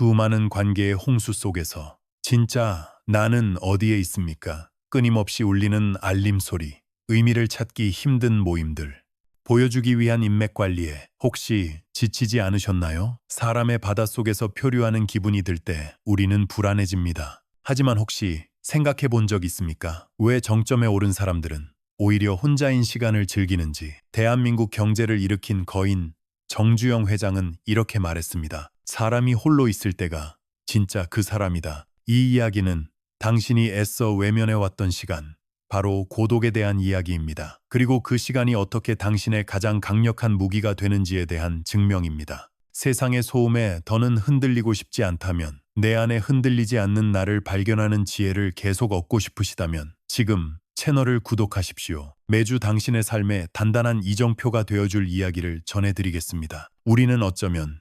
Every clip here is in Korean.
수많은 관계의 홍수 속에서 진짜 나는 어디에 있습니까? 끊임없이 울리는 알림 소리, 의미를 찾기 힘든 모임들, 보여주기 위한 인맥 관리에 혹시 지치지 않으셨나요? 사람의 바닷속에서 표류하는 기분이 들 때 우리는 불안해집니다. 하지만 혹시 생각해 본 적 있습니까? 왜 정점에 오른 사람들은 오히려 혼자인 시간을 즐기는지. 대한민국 경제를 일으킨 거인 정주영 회장은 이렇게 말했습니다. 사람이 홀로 있을 때가 진짜 그 사람이다. 이 이야기는 당신이 애써 외면해왔던 시간, 바로 고독에 대한 이야기입니다. 그리고 그 시간이 어떻게 당신의 가장 강력한 무기가 되는지에 대한 증명입니다. 세상의 소음에 더는 흔들리고 싶지 않다면, 내 안에 흔들리지 않는 나를 발견하는 지혜를 계속 얻고 싶으시다면 지금 채널을 구독하십시오. 매주 당신의 삶에 단단한 이정표가 되어줄 이야기를 전해드리겠습니다. 우리는 어쩌면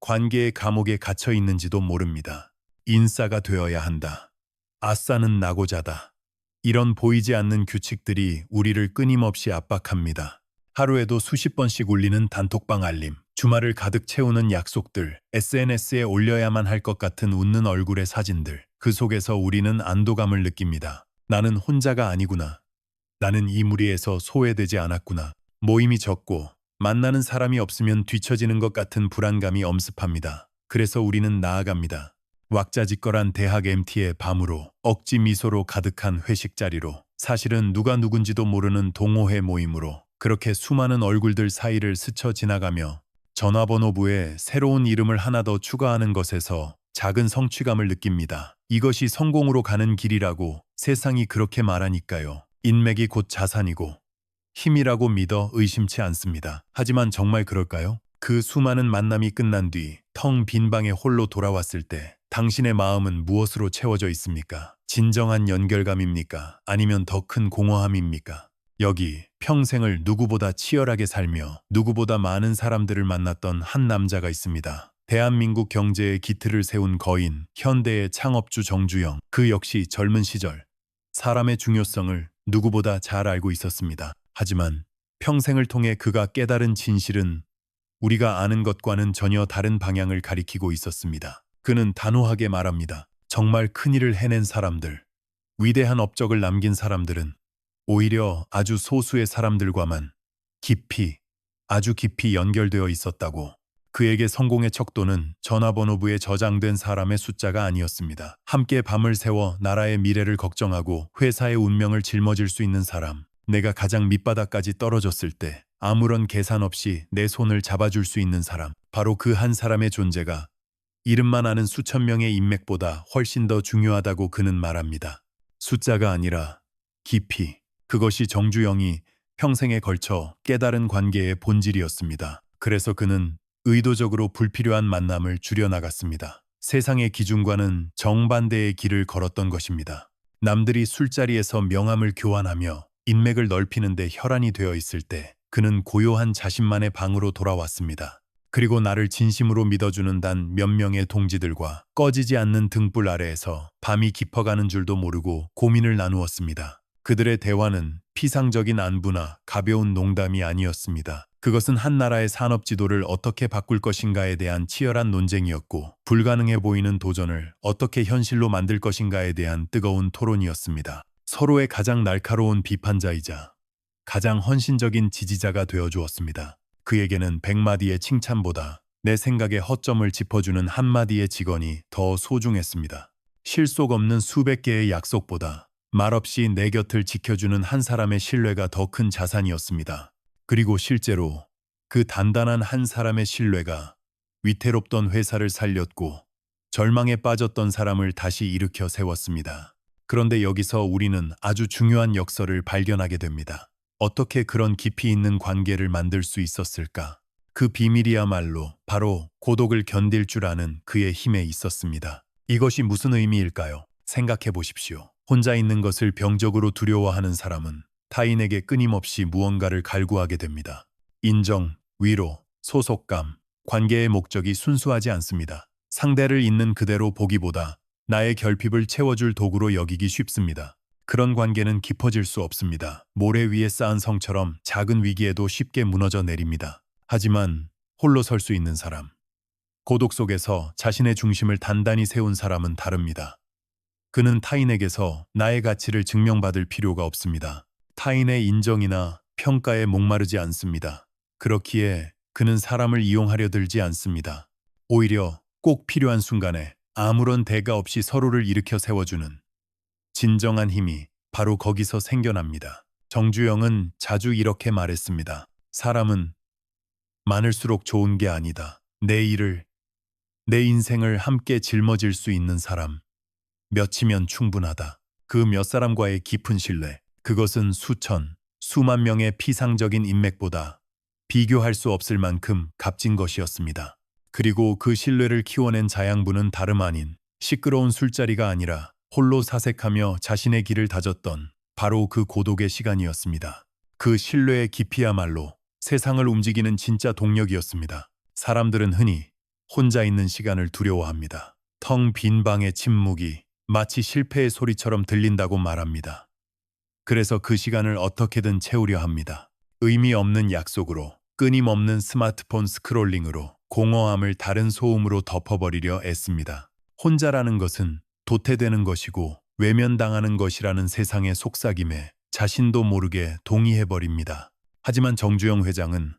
관계의 감옥에 갇혀 있는지도 모릅니다. 인싸가 되어야 한다. 아싸는 나고자다. 이런 보이지 않는 규칙들이 우리를 끊임없이 압박합니다. 하루에도 수십 번씩 울리는 단톡방 알림, 주말을 가득 채우는 약속들, SNS에 올려야만 할 것 같은 웃는 얼굴의 사진들. 그 속에서 우리는 안도감을 느낍니다. 나는 혼자가 아니구나. 나는 이 무리에서 소외되지 않았구나. 모임이 적고 만나는 사람이 없으면 뒤처지는 것 같은 불안감이 엄습합니다. 그래서 우리는 나아갑니다. 왁자지껄한 대학 MT의 밤으로, 억지 미소로 가득한 회식 자리로, 사실은 누가 누군지도 모르는 동호회 모임으로, 그렇게 수많은 얼굴들 사이를 스쳐 지나가며 전화번호부에 새로운 이름을 하나 더 추가하는 것에서 작은 성취감을 느낍니다. 이것이 성공으로 가는 길이라고 세상이 그렇게 말하니까요. 인맥이 곧 자산이고 힘이라고 믿어 의심치 않습니다. 하지만 정말 그럴까요? 그 수많은 만남이 끝난 뒤 텅 빈 방에 홀로 돌아왔을 때 당신의 마음은 무엇으로 채워져 있습니까? 진정한 연결감입니까? 아니면 더 큰 공허함입니까? 여기 평생을 누구보다 치열하게 살며 누구보다 많은 사람들을 만났던 한 남자가 있습니다. 대한민국 경제의 기틀을 세운 거인, 현대의 창업주 정주영. 그 역시 젊은 시절 사람의 중요성을 누구보다 잘 알고 있었습니다. 하지만 평생을 통해 그가 깨달은 진실은 우리가 아는 것과는 전혀 다른 방향을 가리키고 있었습니다. 그는 단호하게 말합니다. 정말 큰일을 해낸 사람들, 위대한 업적을 남긴 사람들은 오히려 아주 소수의 사람들과만 깊이, 아주 깊이 연결되어 있었다고. 그에게 성공의 척도는 전화번호부에 저장된 사람의 숫자가 아니었습니다. 함께 밤을 새워 나라의 미래를 걱정하고 회사의 운명을 짊어질 수 있는 사람, 내가 가장 밑바닥까지 떨어졌을 때 아무런 계산 없이 내 손을 잡아줄 수 있는 사람, 바로 그 한 사람의 존재가 이름만 아는 수천 명의 인맥보다 훨씬 더 중요하다고 그는 말합니다. 숫자가 아니라 깊이. 그것이 정주영이 평생에 걸쳐 깨달은 관계의 본질이었습니다. 그래서 그는 의도적으로 불필요한 만남을 줄여나갔습니다. 세상의 기준과는 정반대의 길을 걸었던 것입니다. 남들이 술자리에서 명함을 교환하며 인맥을 넓히는 데 혈안이 되어 있을 때 그는 고요한 자신만의 방으로 돌아왔습니다. 그리고 나를 진심으로 믿어주는 단 몇 명의 동지들과 꺼지지 않는 등불 아래에서 밤이 깊어가는 줄도 모르고 고민을 나누었습니다. 그들의 대화는 피상적인 안부나 가벼운 농담이 아니었습니다. 그것은 한 나라의 산업 지도를 어떻게 바꿀 것인가에 대한 치열한 논쟁이었고, 불가능해 보이는 도전을 어떻게 현실로 만들 것인가에 대한 뜨거운 토론이었습니다. 서로의 가장 날카로운 비판자이자 가장 헌신적인 지지자가 되어주었습니다. 그에게는 100마디의 칭찬보다 내 생각의 허점을 짚어주는 한마디의 직언이 더 소중했습니다. 실속 없는 수백 개의 약속보다 말없이 내 곁을 지켜주는 한 사람의 신뢰가 더 큰 자산이었습니다. 그리고 실제로 그 단단한 한 사람의 신뢰가 위태롭던 회사를 살렸고 절망에 빠졌던 사람을 다시 일으켜 세웠습니다. 그런데 여기서 우리는 아주 중요한 역설을 발견하게 됩니다. 어떻게 그런 깊이 있는 관계를 만들 수 있었을까? 그 비밀이야말로 바로 고독을 견딜 줄 아는 그의 힘에 있었습니다. 이것이 무슨 의미일까요? 생각해 보십시오. 혼자 있는 것을 병적으로 두려워하는 사람은 타인에게 끊임없이 무언가를 갈구하게 됩니다. 인정, 위로, 소속감, 관계의 목적이 순수하지 않습니다. 상대를 있는 그대로 보기보다 나의 결핍을 채워줄 도구로 여기기 쉽습니다. 그런 관계는 깊어질 수 없습니다. 모래 위에 쌓은 성처럼 작은 위기에도 쉽게 무너져 내립니다. 하지만 홀로 설 수 있는 사람, 고독 속에서 자신의 중심을 단단히 세운 사람은 다릅니다. 그는 타인에게서 나의 가치를 증명받을 필요가 없습니다. 타인의 인정이나 평가에 목마르지 않습니다. 그렇기에 그는 사람을 이용하려 들지 않습니다. 오히려 꼭 필요한 순간에 아무런 대가 없이 서로를 일으켜 세워주는 진정한 힘이 바로 거기서 생겨납니다. 정주영은 자주 이렇게 말했습니다. 사람은 많을수록 좋은 게 아니다. 내 일을, 내 인생을 함께 짊어질 수 있는 사람, 몇이면 충분하다. 그 몇 사람과의 깊은 신뢰, 그것은 수천, 수만 명의 피상적인 인맥보다 비교할 수 없을 만큼 값진 것이었습니다. 그리고 그 신뢰를 키워낸 자양분은 다름 아닌 시끄러운 술자리가 아니라 홀로 사색하며 자신의 길을 다졌던 바로 그 고독의 시간이었습니다. 그 신뢰의 깊이야말로 세상을 움직이는 진짜 동력이었습니다. 사람들은 흔히 혼자 있는 시간을 두려워합니다. 텅 빈 방의 침묵이 마치 실패의 소리처럼 들린다고 말합니다. 그래서 그 시간을 어떻게든 채우려 합니다. 의미 없는 약속으로, 끊임없는 스마트폰 스크롤링으로, 공허함을 다른 소음으로 덮어버리려 애씁니다. 혼자라는 것은 도태되는 것이고 외면당하는 것이라는 세상의 속삭임에 자신도 모르게 동의해버립니다. 하지만 정주영 회장은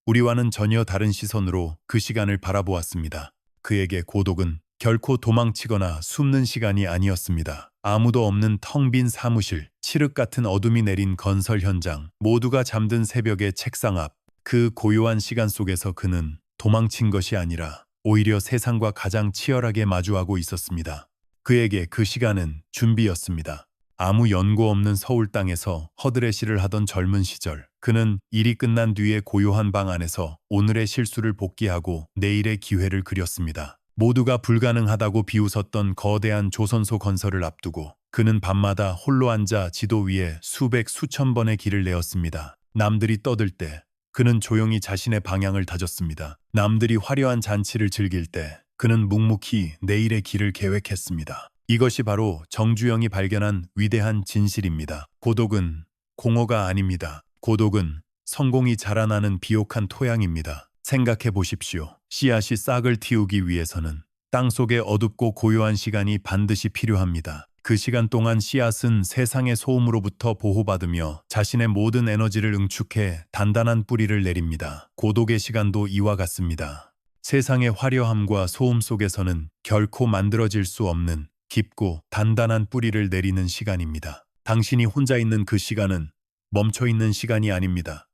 우리와는 전혀 다른 시선으로 그 시간을 바라보았습니다. 그에게 고독은 결코 도망치거나 숨는 시간이 아니었습니다. 아무도 없는 텅 빈 사무실, 칠흑 같은 어둠이 내린 건설 현장, 모두가 잠든 새벽의 책상 앞, 그 고요한 시간 속에서 그는 도망친 것이 아니라 오히려 세상과 가장 치열하게 마주하고 있었습니다. 그에게 그 시간은 준비였습니다. 아무 연고 없는 서울 땅에서 허드레시를 하던 젊은 시절, 그는 일이 끝난 뒤에 고요한 방 안에서 오늘의 실수를 복기하고 내일의 기회를 그렸습니다. 모두가 불가능하다고 비웃었던 거대한 조선소 건설을 앞두고 그는 밤마다 홀로 앉아 지도 위에 수백 수천 번의 길을 내었습니다. 남들이 떠들 때 그는 조용히 자신의 방향을 다졌습니다. 남들이 화려한 잔치를 즐길 때 그는 묵묵히 내일의 길을 계획했습니다. 이것이 바로 정주영이 발견한 위대한 진실입니다. 고독은 공허가 아닙니다. 고독은 성공이 자라나는 비옥한 토양입니다. 생각해 보십시오. 씨앗이 싹을 틔우기 위해서는 땅속에 어둡고 고요한 시간이 반드시 필요합니다. 그 시간 동안 씨앗은 세상의 소음으로부터 보호받으며 자신의 모든 에너지를 응축해 단단한 뿌리를 내립니다. 고독의 시간도 이와 같습니다. 세상의 화려함과 소음 속에서는 결코 만들어질 수 없는 깊고 단단한 뿌리를 내리는 시간입니다. 당신이 혼자 있는 그 시간은 멈춰 있는 시간이 아닙니다.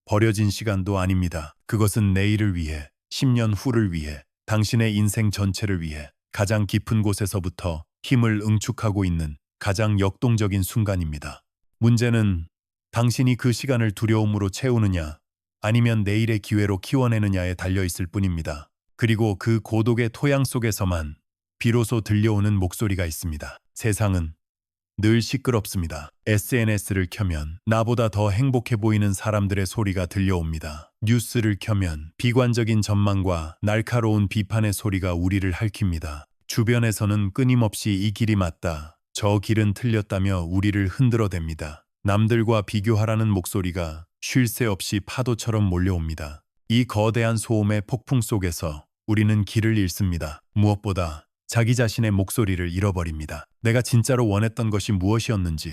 버려진 시간도 아닙니다. 그것은 내일을 위해, 10년 후를 위해, 당신의 인생 전체를 위해 가장 깊은 곳에서부터 힘을 응축하고 있는 가장 역동적인 순간입니다. 문제는 당신이 그 시간을 두려움으로 채우느냐 아니면 내일의 기회로 키워내느냐에 달려있을 뿐입니다. 그리고 그 고독의 토양 속에서만 비로소 들려오는 목소리가 있습니다. 세상은 늘 시끄럽습니다. SNS를 켜면 나보다 더 행복해 보이는 사람들의 소리가 들려옵니다. 뉴스를 켜면 비관적인 전망과 날카로운 비판의 소리가 우리를 핥힙니다. 주변에서는 끊임없이 이 길이 맞다, 저 길은 틀렸다며 우리를 흔들어댑니다. 남들과 비교하라는 목소리가 쉴 새 없이 파도처럼 몰려옵니다. 이 거대한 소음의 폭풍 속에서 우리는 길을 잃습니다. 무엇보다 자기 자신의 목소리를 잃어버립니다. 내가 진짜로 원했던 것이 무엇이었는지,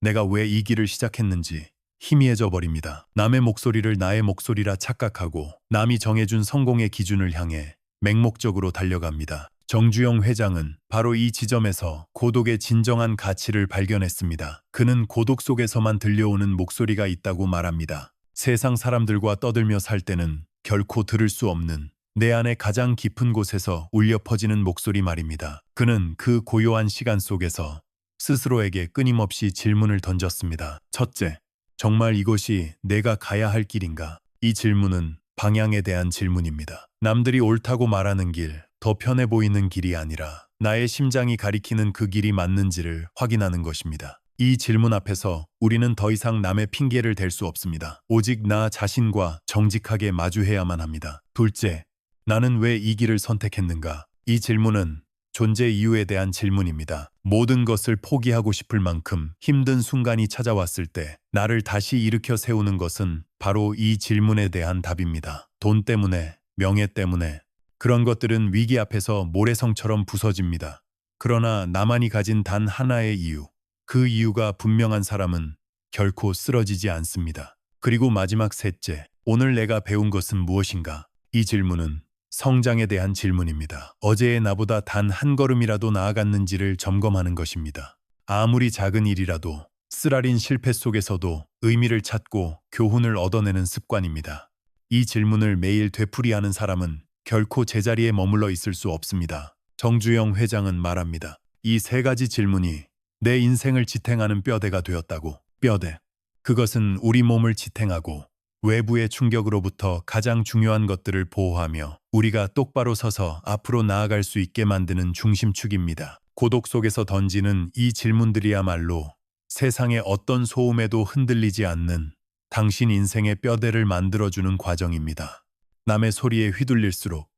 내가 왜 이 길을 시작했는지 희미해져 버립니다. 남의 목소리를 나의 목소리라 착각하고 남이 정해준 성공의 기준을 향해 맹목적으로 달려갑니다. 정주영 회장은 바로 이 지점에서 고독의 진정한 가치를 발견했습니다. 그는 고독 속에서만 들려오는 목소리가 있다고 말합니다. 세상 사람들과 떠들며 살 때는 결코 들을 수 없는 내 안의 가장 깊은 곳에서 울려 퍼지는 목소리 말입니다. 그는 그 고요한 시간 속에서 스스로에게 끊임없이 질문을 던졌습니다. 첫째, 정말 이것이 내가 가야 할 길인가? 이 질문은 방향에 대한 질문입니다. 남들이 옳다고 말하는 길, 더 편해 보이는 길이 아니라 나의 심장이 가리키는 그 길이 맞는지를 확인하는 것입니다. 이 질문 앞에서 우리는 더 이상 남의 핑계를 댈 수 없습니다. 오직 나 자신과 정직하게 마주해야만 합니다. 둘째, 나는 왜 이 길을 선택했는가? 이 질문은 존재 이유에 대한 질문입니다. 모든 것을 포기하고 싶을 만큼 힘든 순간이 찾아왔을 때 나를 다시 일으켜 세우는 것은 바로 이 질문에 대한 답입니다. 돈 때문에, 명예 때문에, 그런 것들은 위기 앞에서 모래성처럼 부서집니다. 그러나 나만이 가진 단 하나의 이유, 그 이유가 분명한 사람은 결코 쓰러지지 않습니다. 그리고 마지막 셋째, 오늘 내가 배운 것은 무엇인가? 이 질문은 성장에 대한 질문입니다. 어제의 나보다 단 한 걸음이라도 나아갔는지를 점검하는 것입니다. 아무리 작은 일이라도 쓰라린 실패 속에서도 의미를 찾고 교훈을 얻어내는 습관입니다. 이 질문을 매일 되풀이하는 사람은 결코 제자리에 머물러 있을 수 없습니다. 정주영 회장은 말합니다. 이 세 가지 질문이 내 인생을 지탱하는 뼈대가 되었다고. 뼈대. 그것은 우리 몸을 지탱하고 외부의 충격으로부터 가장 중요한 것들을 보호하며 우리가 똑바로 서서 앞으로 나아갈 수 있게 만드는 중심축입니다. 고독 속에서 던지는 이 질문들이야말로 세상의 어떤 소음에도 흔들리지 않는 당신 인생의 뼈대를 만들어주는 과정입니다. 남의 소리에 휘둘릴수록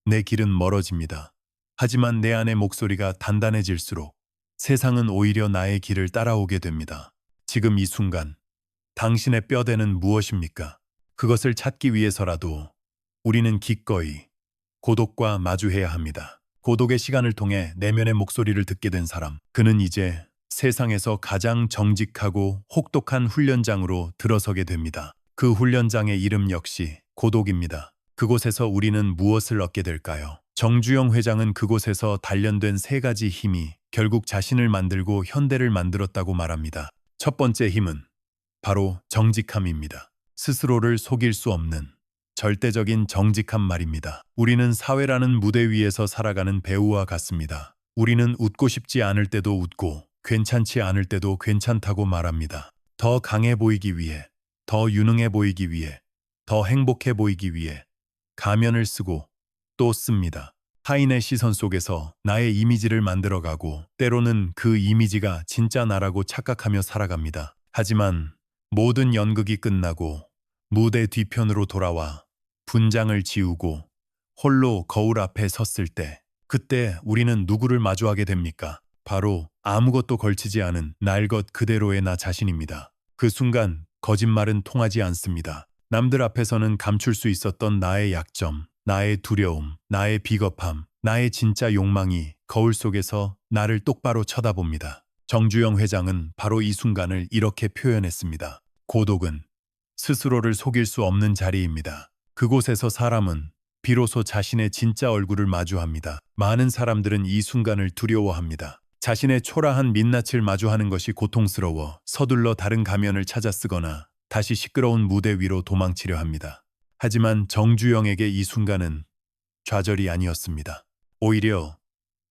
내 길은 멀어집니다. 하지만 내 안의 목소리가 단단해질수록 세상은 오히려 나의 길을 따라오게 됩니다. 지금 이 순간, 당신의 뼈대는 무엇입니까? 그것을 찾기 위해서라도 우리는 기꺼이 고독과 마주해야 합니다. 고독의 시간을 통해 내면의 목소리를 듣게 된 사람, 그는 이제 세상에서 가장 정직하고 혹독한 훈련장으로 들어서게 됩니다. 그 훈련장의 이름 역시 고독입니다. 그곳에서 우리는 무엇을 얻게 될까요? 정주영 회장은 그곳에서 단련된 세 가지 힘이 결국 자신을 만들고 현대를 만들었다고 말합니다. 첫 번째 힘은 바로 정직함입니다. 스스로를 속일 수 없는 절대적인 정직한 말입니다. 우리는 사회라는 무대 위에서 살아가는 배우와 같습니다. 우리는 웃고 싶지 않을 때도 웃고 괜찮지 않을 때도 괜찮다고 말합니다. 더 강해 보이기 위해, 더 유능해 보이기 위해, 더 행복해 보이기 위해 가면을 쓰고 또 씁니다. 타인의 시선 속에서 나의 이미지를 만들어가고 때로는 그 이미지가 진짜 나라고 착각하며 살아갑니다. 하지만 모든 연극이 끝나고 무대 뒤편으로 돌아와 분장을 지우고 홀로 거울 앞에 섰을 때, 그때 우리는 누구를 마주하게 됩니까? 바로 아무것도 걸치지 않은 날 것 그대로의 나 자신입니다. 그 순간 거짓말은 통하지 않습니다. 남들 앞에서는 감출 수 있었던 나의 약점, 나의 두려움, 나의 비겁함, 나의 진짜 욕망이 거울 속에서 나를 똑바로 쳐다봅니다. 정주영 회장은 바로 이 순간을 이렇게 표현했습니다. 고독은 스스로를 속일 수 없는 자리입니다. 그곳에서 사람은 비로소 자신의 진짜 얼굴을 마주합니다. 많은 사람들은 이 순간을 두려워합니다. 자신의 초라한 민낯을 마주하는 것이 고통스러워 서둘러 다른 가면을 찾아 쓰거나 다시 시끄러운 무대 위로 도망치려 합니다. 하지만 정주영에게 이 순간은 좌절이 아니었습니다. 오히려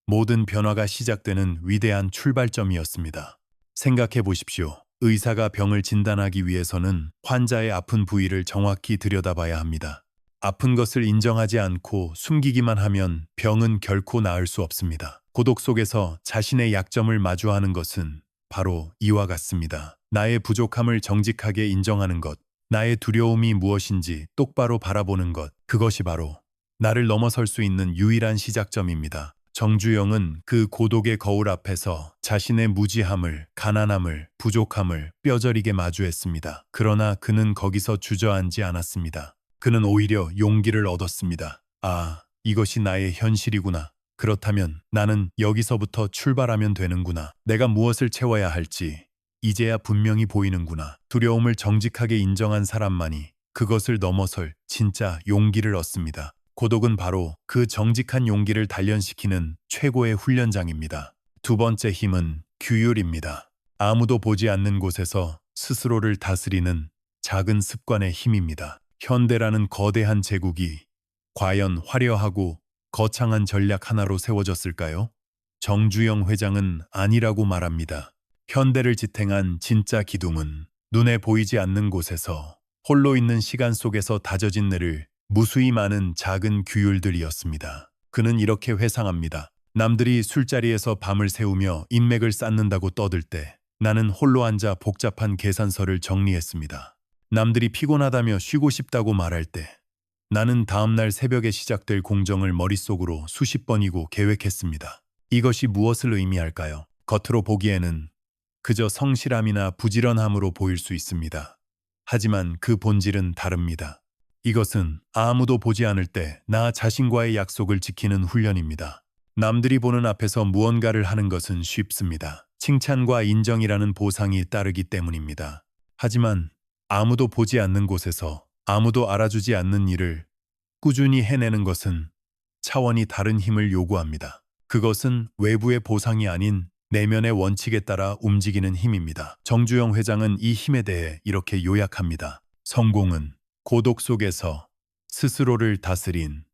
모든 변화가 시작되는 위대한 출발점이었습니다. 생각해 보십시오. 의사가 병을 진단하기 위해서는 환자의 아픈 부위를 정확히 들여다봐야 합니다. 아픈 것을 인정하지 않고 숨기기만 하면 병은 결코 나을 수 없습니다. 고독 속에서 자신의 약점을 마주하는 것은 바로 이와 같습니다. 나의 부족함을 정직하게 인정하는 것, 나의 두려움이 무엇인지 똑바로 바라보는 것, 그것이 바로 나를 넘어설 수 있는 유일한 시작점입니다. 정주영은 그 고독의 거울 앞에서 자신의 무지함을, 가난함을, 부족함을 뼈저리게 마주했습니다. 그러나 그는 거기서 주저앉지 않았습니다. 그는 오히려 용기를 얻었습니다. 아, 이것이 나의 현실이구나. 그렇다면 나는 여기서부터 출발하면 되는구나. 내가 무엇을 채워야 할지 이제야 분명히 보이는구나. 두려움을 정직하게 인정한 사람만이 그것을 넘어설 진짜 용기를 얻습니다. 고독은 바로 그 정직한 용기를 단련시키는 최고의 훈련장입니다. 두 번째 힘은 규율입니다. 아무도 보지 않는 곳에서 스스로를 다스리는 작은 습관의 힘입니다. 현대라는 거대한 제국이 과연 화려하고 거창한 전략 하나로 세워졌을까요? 정주영 회장은 아니라고 말합니다. 현대를 지탱한 진짜 기둥은 눈에 보이지 않는 곳에서 홀로 있는 시간 속에서 다져진 뇌를 무수히 많은 작은 규율들이었습니다. 그는 이렇게 회상합니다. 남들이 술자리에서 밤을 새우며 인맥을 쌓는다고 떠들 때 나는 홀로 앉아 복잡한 계산서를 정리했습니다. 남들이 피곤하다며 쉬고 싶다고 말할 때 나는 다음날 새벽에 시작될 공정을 머릿속으로 수십 번이고 계획했습니다. 이것이 무엇을 의미할까요? 겉으로 보기에는 그저 성실함이나 부지런함으로 보일 수 있습니다. 하지만 그 본질은 다릅니다. 이것은 아무도 보지 않을 때 나 자신과의 약속을 지키는 훈련입니다. 남들이 보는 앞에서 무언가를 하는 것은 쉽습니다. 칭찬과 인정이라는 보상이 따르기 때문입니다. 하지만 아무도 보지 않는 곳에서 아무도 알아주지 않는 일을 꾸준히 해내는 것은 차원이 다른 힘을 요구합니다. 그것은 외부의 보상이 아닌 내면의 원칙에 따라 움직이는 힘입니다. 정주영 회장은 이 힘에 대해 이렇게 요약합니다. 성공은 고독 속에서 스스로를 다스린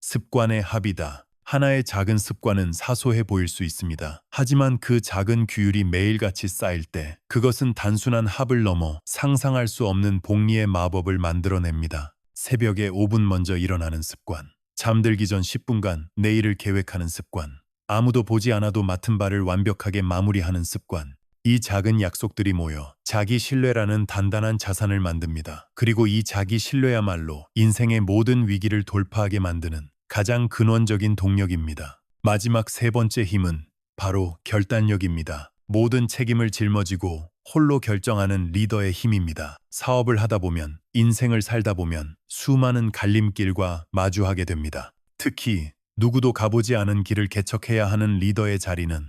습관의 합이다. 하나의 작은 습관은 사소해 보일 수 있습니다. 하지만 그 작은 규율이 매일같이 쌓일 때 그것은 단순한 합을 넘어 상상할 수 없는 복리의 마법을 만들어냅니다. 새벽에 5분 먼저 일어나는 습관, 잠들기 전 10분간 내일을 계획하는 습관, 아무도 보지 않아도 맡은 바를 완벽하게 마무리하는 습관. 이 작은 약속들이 모여 자기 신뢰라는 단단한 자산을 만듭니다. 그리고 이 자기 신뢰야말로 인생의 모든 위기를 돌파하게 만드는 가장 근원적인 동력입니다. 마지막 세 번째 힘은 바로 결단력입니다. 모든 책임을 짊어지고 홀로 결정하는 리더의 힘입니다. 사업을 하다 보면, 인생을 살다 보면 수많은 갈림길과 마주하게 됩니다. 특히 누구도 가보지 않은 길을 개척해야 하는 리더의 자리는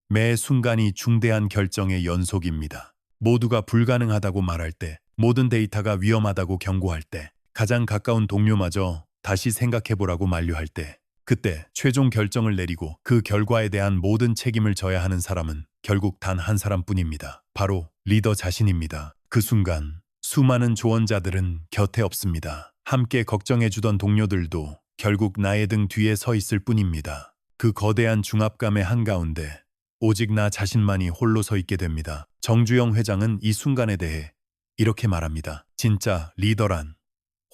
매 순간이 중대한 결정의 연속입니다. 모두가 불가능하다고 말할 때, 모든 데이터가 위험하다고 경고할 때, 가장 가까운 동료마저 다시 생각해보라고 만류할 때, 그때 최종 결정을 내리고 그 결과에 대한 모든 책임을 져야 하는 사람은 결국 단 한 사람뿐입니다. 바로 리더 자신입니다. 그 순간 수많은 조언자들은 곁에 없습니다. 함께 걱정해주던 동료들도 결국 나의 등 뒤에 서 있을 뿐입니다. 그 거대한 중압감의 한가운데 오직 나 자신만이 홀로 서 있게 됩니다. 정주영 회장은 이 순간에 대해 이렇게 말합니다. 진짜 리더란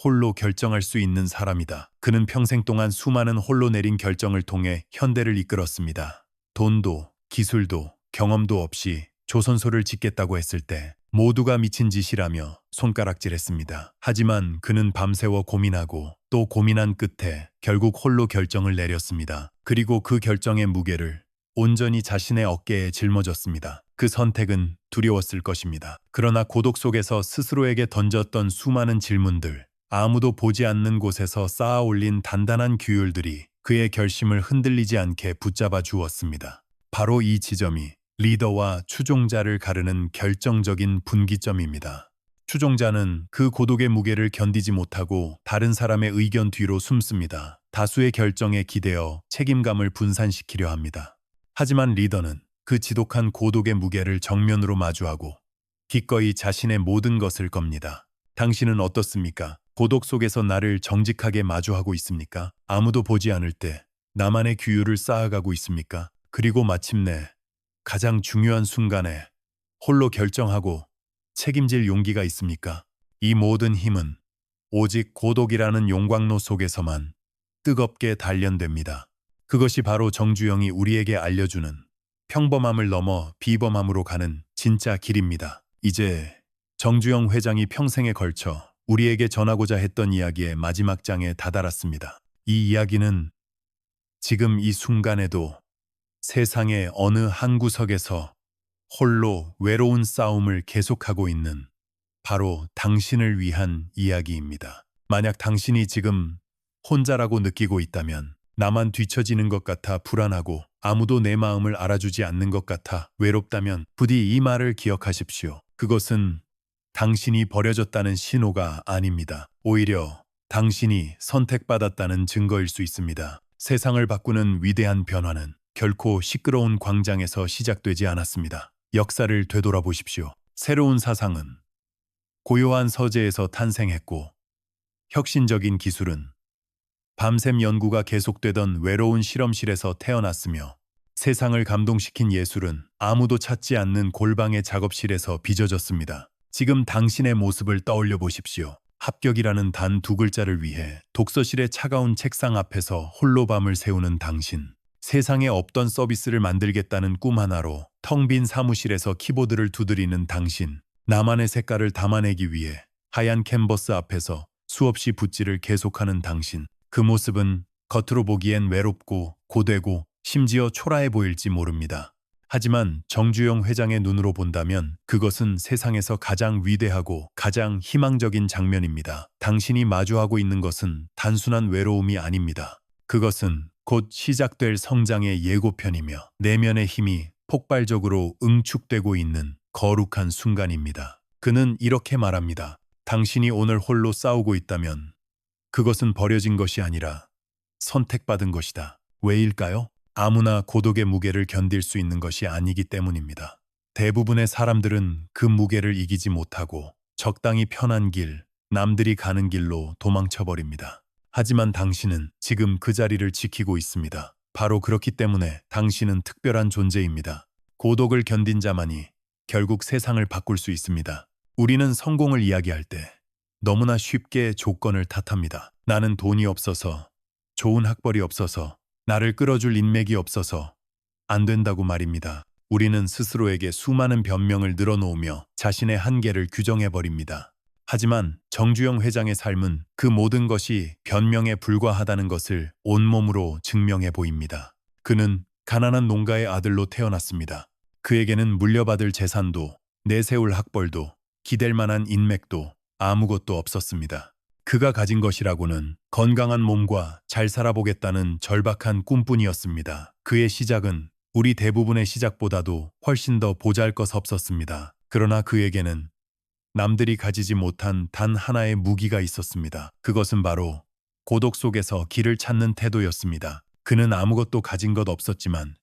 홀로 결정할 수 있는 사람이다. 그는 평생 동안 수많은 홀로 내린 결정을 통해 현대를 이끌었습니다. 돈도 기술도 경험도 없이 조선소를 짓겠다고 했을 때 모두가 미친 짓이라며 손가락질했습니다. 하지만 그는 밤새워 고민하고 또 고민한 끝에 결국 홀로 결정을 내렸습니다. 그리고 그 결정의 무게를 온전히 자신의 어깨에 짊어졌습니다. 그 선택은 두려웠을 것입니다. 그러나 고독 속에서 스스로에게 던졌던 수많은 질문들, 아무도 보지 않는 곳에서 쌓아 올린 단단한 규율들이 그의 결심을 흔들리지 않게 붙잡아 주었습니다. 바로 이 지점이 리더와 추종자를 가르는 결정적인 분기점입니다. 추종자는 그 고독의 무게를 견디지 못하고 다른 사람의 의견 뒤로 숨습니다. 다수의 결정에 기대어 책임감을 분산시키려 합니다. 하지만 리더는 그 지독한 고독의 무게를 정면으로 마주하고 기꺼이 자신의 모든 것을 겁니다. 당신은 어떻습니까? 고독 속에서 나를 정직하게 마주하고 있습니까? 아무도 보지 않을 때 나만의 규율을 쌓아가고 있습니까? 그리고 마침내 가장 중요한 순간에 홀로 결정하고 책임질 용기가 있습니까? 이 모든 힘은 오직 고독이라는 용광로 속에서만 뜨겁게 단련됩니다. 그것이 바로 정주영이 우리에게 알려주는 평범함을 넘어 비범함으로 가는 진짜 길입니다. 이제 정주영 회장이 평생에 걸쳐 우리에게 전하고자 했던 이야기의 마지막 장에 다다랐습니다. 이 이야기는 지금 이 순간에도 세상의 어느 한 구석에서 홀로 외로운 싸움을 계속하고 있는 바로 당신을 위한 이야기입니다. 만약 당신이 지금 혼자라고 느끼고 있다면, 나만 뒤처지는 것 같아 불안하고 아무도 내 마음을 알아주지 않는 것 같아 외롭다면 부디 이 말을 기억하십시오. 그것은 당신이 버려졌다는 신호가 아닙니다. 오히려 당신이 선택받았다는 증거일 수 있습니다. 세상을 바꾸는 위대한 변화는 결코 시끄러운 광장에서 시작되지 않았습니다. 역사를 되돌아보십시오. 새로운 사상은 고요한 서재에서 탄생했고, 혁신적인 기술은 밤샘 연구가 계속되던 외로운 실험실에서 태어났으며, 세상을 감동시킨 예술은 아무도 찾지 않는 골방의 작업실에서 빚어졌습니다. 지금 당신의 모습을 떠올려 보십시오. 합격이라는 단 두 글자를 위해 독서실의 차가운 책상 앞에서 홀로 밤을 새우는 당신. 세상에 없던 서비스를 만들겠다는 꿈 하나로 텅 빈 사무실에서 키보드를 두드리는 당신. 나만의 색깔을 담아내기 위해 하얀 캔버스 앞에서 수없이 붓질을 계속하는 당신. 그 모습은 겉으로 보기엔 외롭고 고되고 심지어 초라해 보일지 모릅니다. 하지만 정주영 회장의 눈으로 본다면 그것은 세상에서 가장 위대하고 가장 희망적인 장면입니다. 당신이 마주하고 있는 것은 단순한 외로움이 아닙니다. 그것은 곧 시작될 성장의 예고편이며 내면의 힘이 폭발적으로 응축되고 있는 거룩한 순간입니다. 그는 이렇게 말합니다. 당신이 오늘 홀로 싸우고 있다면 그것은 버려진 것이 아니라 선택받은 것이다. 왜일까요? 아무나 고독의 무게를 견딜 수 있는 것이 아니기 때문입니다. 대부분의 사람들은 그 무게를 이기지 못하고 적당히 편한 길, 남들이 가는 길로 도망쳐버립니다. 하지만 당신은 지금 그 자리를 지키고 있습니다. 바로 그렇기 때문에 당신은 특별한 존재입니다. 고독을 견딘 자만이 결국 세상을 바꿀 수 있습니다. 우리는 성공을 이야기할 때 너무나 쉽게 조건을 탓합니다. 나는 돈이 없어서, 좋은 학벌이 없어서, 나를 끌어줄 인맥이 없어서 안 된다고 말입니다. 우리는 스스로에게 수많은 변명을 늘어놓으며 자신의 한계를 규정해버립니다. 하지만 정주영 회장의 삶은 그 모든 것이 변명에 불과하다는 것을 온몸으로 증명해 보입니다. 그는 가난한 농가의 아들로 태어났습니다. 그에게는 물려받을 재산도, 내세울 학벌도, 기댈 만한 인맥도 아무것도 없었습니다. 그가 가진 것이라고는 건강한 몸과 잘 살아보겠다는 절박한 꿈뿐이었습니다. 그의 시작은 우리 대부분의 시작보다도 훨씬 더 보잘것없었습니다. 그러나 그에게는 남들이 가지지 못한 단 하나의 무기가 있었습니다. 그것은 바로 고독 속에서 길을 찾는 태도였습니다. 그는 아무것도 가진 것 없었지만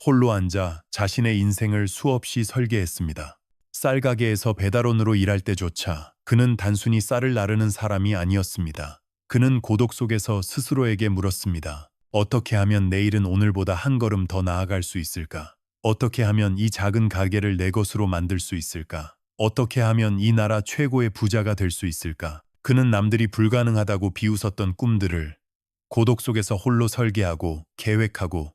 홀로 앉아 자신의 인생을 수없이 설계했습니다. 쌀가게에서 배달원으로 일할 때조차 그는 단순히 쌀을 나르는 사람이 아니었습니다. 그는 고독 속에서 스스로에게 물었습니다. 어떻게 하면 내일은 오늘보다 한 걸음 더 나아갈 수 있을까? 어떻게 하면 이 작은 가게를 내 것으로 만들 수 있을까? 어떻게 하면 이 나라 최고의 부자가 될 수 있을까? 그는 남들이 불가능하다고 비웃었던 꿈들을 고독 속에서 홀로 설계하고 계획하고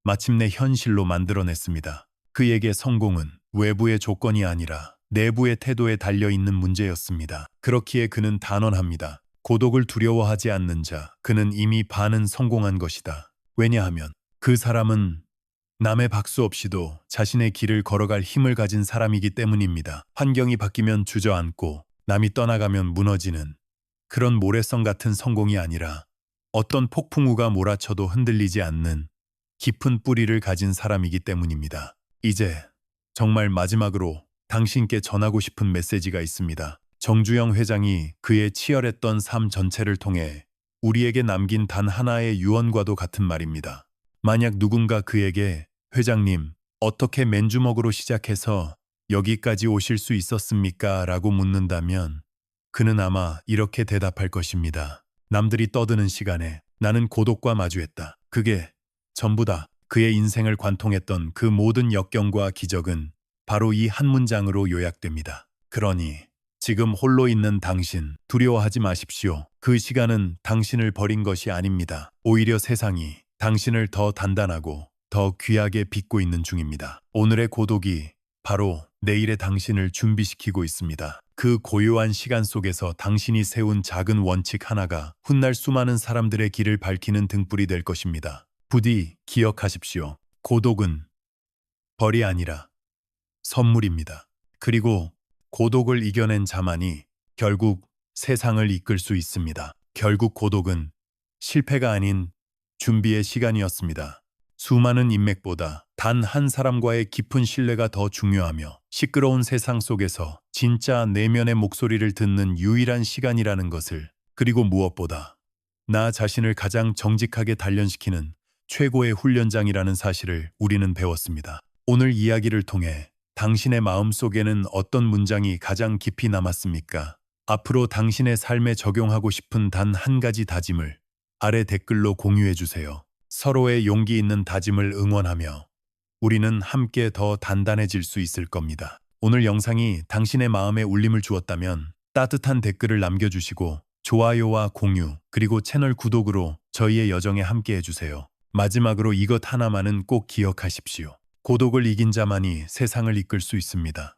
마침내 현실로 만들어냈습니다. 그에게 성공은 외부의 조건이 아니라 내부의 태도에 달려있는 문제였습니다. 그렇기에 그는 단언합니다. 고독을 두려워하지 않는 자, 그는 이미 반은 성공한 것이다. 왜냐하면 그 사람은 남의 박수 없이도 자신의 길을 걸어갈 힘을 가진 사람이기 때문입니다. 환경이 바뀌면 주저앉고 남이 떠나가면 무너지는 그런 모래성 같은 성공이 아니라 어떤 폭풍우가 몰아쳐도 흔들리지 않는 깊은 뿌리를 가진 사람이기 때문입니다. 이제 정말 마지막으로 당신께 전하고 싶은 메시지가 있습니다. 정주영 회장이 그의 치열했던 삶 전체를 통해 우리에게 남긴 단 하나의 유언과도 같은 말입니다. 만약 누군가 그에게 회장님, 어떻게 맨주먹으로 시작해서 여기까지 오실 수 있었습니까? 라고 묻는다면 그는 아마 이렇게 대답할 것입니다. 남들이 떠드는 시간에 나는 고독과 마주했다. 그게 전부다. 그의 인생을 관통했던 그 모든 역경과 기적은 바로 이 한 문장으로 요약됩니다. 그러니 지금 홀로 있는 당신, 두려워하지 마십시오. 그 시간은 당신을 버린 것이 아닙니다. 오히려 세상이 당신을 더 단단하고 더 귀하게 빚고 있는 중입니다. 오늘의 고독이 바로 내일의 당신을 준비시키고 있습니다. 그 고요한 시간 속에서 당신이 세운 작은 원칙 하나가 훗날 수많은 사람들의 길을 밝히는 등불이 될 것입니다. 부디 기억하십시오. 고독은 벌이 아니라 선물입니다. 그리고 고독을 이겨낸 자만이 결국 세상을 이끌 수 있습니다. 결국 고독은 실패가 아닌 준비의 시간이었습니다. 수많은 인맥보다 단 한 사람과의 깊은 신뢰가 더 중요하며 시끄러운 세상 속에서 진짜 내면의 목소리를 듣는 유일한 시간이라는 것을, 그리고 무엇보다 나 자신을 가장 정직하게 단련시키는 최고의 훈련장이라는 사실을 우리는 배웠습니다. 오늘 이야기를 통해 당신의 마음속에는 어떤 문장이 가장 깊이 남았습니까? 앞으로 당신의 삶에 적용하고 싶은 단 한 가지 다짐을 아래 댓글로 공유해 주세요. 서로의 용기 있는 다짐을 응원하며 우리는 함께 더 단단해질 수 있을 겁니다. 오늘 영상이 당신의 마음에 울림을 주었다면 따뜻한 댓글을 남겨주시고 좋아요와 공유, 그리고 채널 구독으로 저희의 여정에 함께 해주세요. 마지막으로 이것 하나만은 꼭 기억하십시오. 고독을 이긴 자만이 세상을 이끌 수 있습니다.